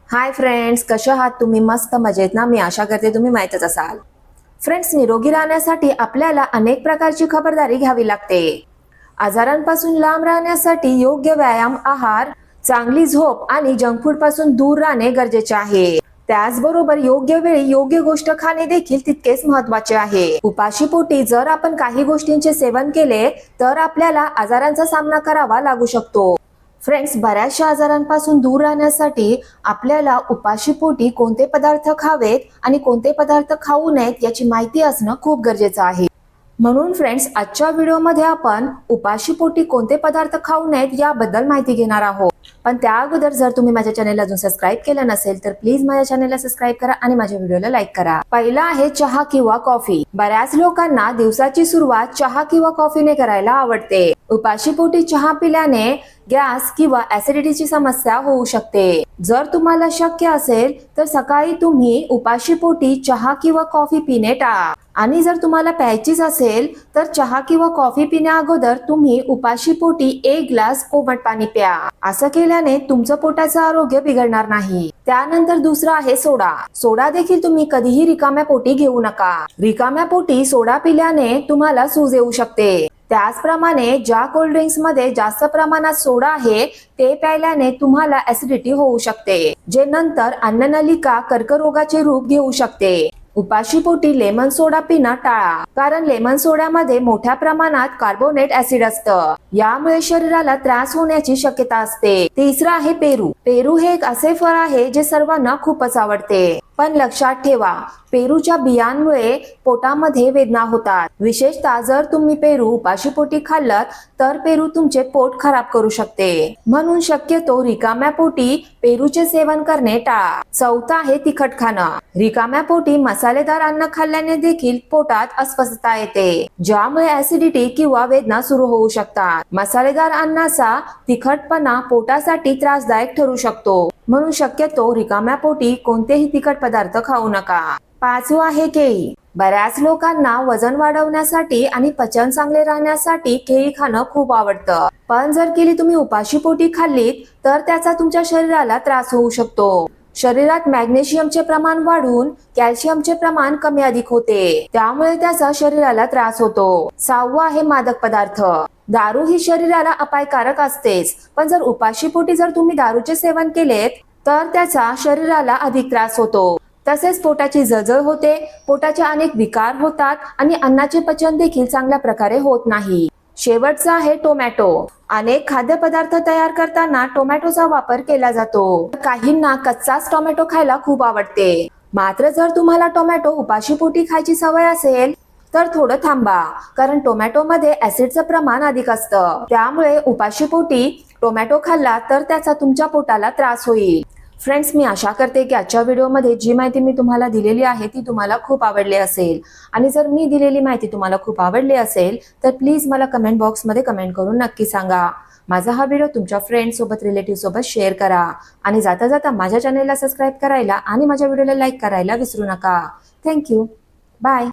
Hi friends, कशा आहात तुम्ही? मस्त मजेत ना? मी आशा करते तुम्ही माहीतच असाल. फ्रेंड्स, निरोगी राहण्यासाठी आपल्याला अनेक प्रकारची खबरदारी घ्यावी लागते. आजारांपासून लांब राहण्यासाठी योग्य व्यायाम, आहार, चांगली झोप आणि जंक फूड पासून दूर राहणे गरजेचे आहे. त्याचबरोबर योग्य वेळी योग्य गोष्ट खाणे देखील तितकेच महत्वाचे आहे. उपाशी पोटी जर आपण काही गोष्टींचे सेवन केले तर आपल्याला आजारांचा सामना करावा लागू शकतो. फ्रेंड्स, बऱ्याचशा आजारांपासून दूर राहण्यासाठी आपल्याला उपाशी पोटी कोणते पदार्थ खावेत आणि कोणते पदार्थ खाऊ नयेत याची माहिती असणं खूप गरजेचं आहे. म्हणून फ्रेंड्स, आजच्या व्हिडिओमध्ये आपण उपाशी पोटी कोणते पदार्थ खाऊ नयेत याबद्दल माहिती घेणार आहोत. पण त्या अगोदर जर तुम्ही माझ्या चॅनलला अजून सबस्क्राईब केलं नसेल तर प्लीज माझ्या चॅनलला सबस्क्राईब करा आणि माझ्या व्हिडिओला लाईक करा. पहिला आहे चहा किंवा कॉफी. बऱ्याच लोकांना दिवसाची सुरुवात चहा किंवा कॉफीने करायला आवडते. उपाशी पोटी चहा पिल्याने गॅस किंवा ऍसिडिटीची समस्या होऊ शकते. जर तुम्हाला शक्य असेल तर सकाळी तुम्ही उपाशी पोटी चहा किंवा कॉफी पिणे टाळा. आणि जर तुम्हाला प्यायचीच असेल तर चहा किंवा कॉफी पिण्या अगोदर तुम्ही उपाशी पोटी 1 ग्लास कोमट पाणी प्या. असं केल्याने तुमचं पोटाचं आरोग्य बिघडणार नाही. त्यानंतर दुसरा आहे सोडा. सोडा देखील तुम्ही कधीही रिकाम्या पोटी घेऊ नका. रिकाम्या पोटी सोडा पिल्याने तुम्हाला सूज येऊ शकते. त्याचप्रमाणे ज्या कोल्ड ड्रिंक्स मध्ये जास्त प्रमाणात सोडा आहे ते प्यायल्याने तुम्हाला ऍसिडिटी होऊ शकते, जे नंतर अन्ननलिका कर्करोगाचे रूप घेऊ शकते. उपाशी पोटी लेमन सोडा पिणं टाळा, कारण लेमन सोड्यामध्ये मोठ्या प्रमाणात कार्बोनेट ऍसिड असतं. यामुळे शरीराला त्रास होण्याची शक्यता असते. तिसरं आहे पेरू. पेरू हे एक असे फळ आहे जे सर्वांना खूपच आवडते. पण लक्षात ठेवा, पेरूच्या बियांमुळे पोटामध्ये वेदना होतात. विशेषतः जर तुम्ही पेरू उपाशी पोटी खाल्लात तर पेरू तुमचे पोट खराब करू शकते. म्हणून शक्यतो रिकाम्या पोटी पेरूचे सेवन करणे टाळा. चौथा आहे तिखट खाणं. रिकाम्या पोटी मसालेदार अन्न खाल्ल्याने देखील पोटात अस्वस्थता येते, ज्यामुळे ऍसिडिटी किंवा वेदना सुरू होऊ शकतात. मसालेदार अन्नाचा तिखटपणा पोटासाठी त्रासदायक ठरू शकतो. म्हणून शक्यतो रिकाम्या पोटी कोणतेही तिखट पदार्थ खाऊ नका. पाचवं आहे केळी. बऱ्याच लोकांना वजन वाढवण्यासाठी आणि पचन चांगले राहण्यासाठी केळी खाणं खूप आवडतं. पण जर केळी तुम्ही उपाशी पोटी खाल्लीत तर त्याचा तुमच्या शरीराला त्रास होऊ शकतो. शरीरात मॅग्नेशियमचे प्रमाण वाढून कॅल्शियमचे प्रमाण कमी अधिक होते, त्यामुळे त्याचा शरीराला त्रास होतो. सहावं आहे मादक पदार्थ. दारू ही शरीराला अपायकारक असतेच, पण जर उपाशी पोटी जर तुम्ही दारूचे सेवन केलेत तर त्याचा शरीराला अधिक त्रास होतो. तसेच पोटाची जळजळ होते, पोटाचे अनेक विकार होतात आणि अन्नाचे पचन देखील चांगल्या प्रकारे होत नाही. शेवटचा आहे टोमॅटो. अनेक खाद्यपदार्थ तयार करताना टोमॅटोचा वापर केला जातो. काहींना कच्चाच टोमॅटो खायला खूप आवडते. मात्र जर तुम्हाला टोमॅटो उपाशी पोटी खायची सवय असेल तर थोडं थांबा, कारण टोमॅटोमध्ये ऍसिडचं प्रमाण अधिक असतं. त्यामुळे उपाशी पोटी टोमॅटो खाल्ला तर त्याचा तुमच्या पोटाला त्रास होईल. फ्रेंड्स, मी आशा करते की आजच्या व्हिडिओमध्ये जी माहिती मी तुम्हाला दिलेली आहे ती तुम्हाला खूप आवडली असेल. आणि जर मी दिलेली माहिती तुम्हाला खूप आवडली असेल तर प्लीज मला कमेंट बॉक्समध्ये कमेंट करून नक्की सांगा. माझा हा व्हिडिओ तुमच्या फ्रेंड सोबत, रिलेटिव्ह सोबत शेअर करा आणि जाता जाता माझ्या चॅनलला सबस्क्राईब करायला आणि माझ्या व्हिडिओला लाईक करायला विसरू नका. थँक्यू. बाय.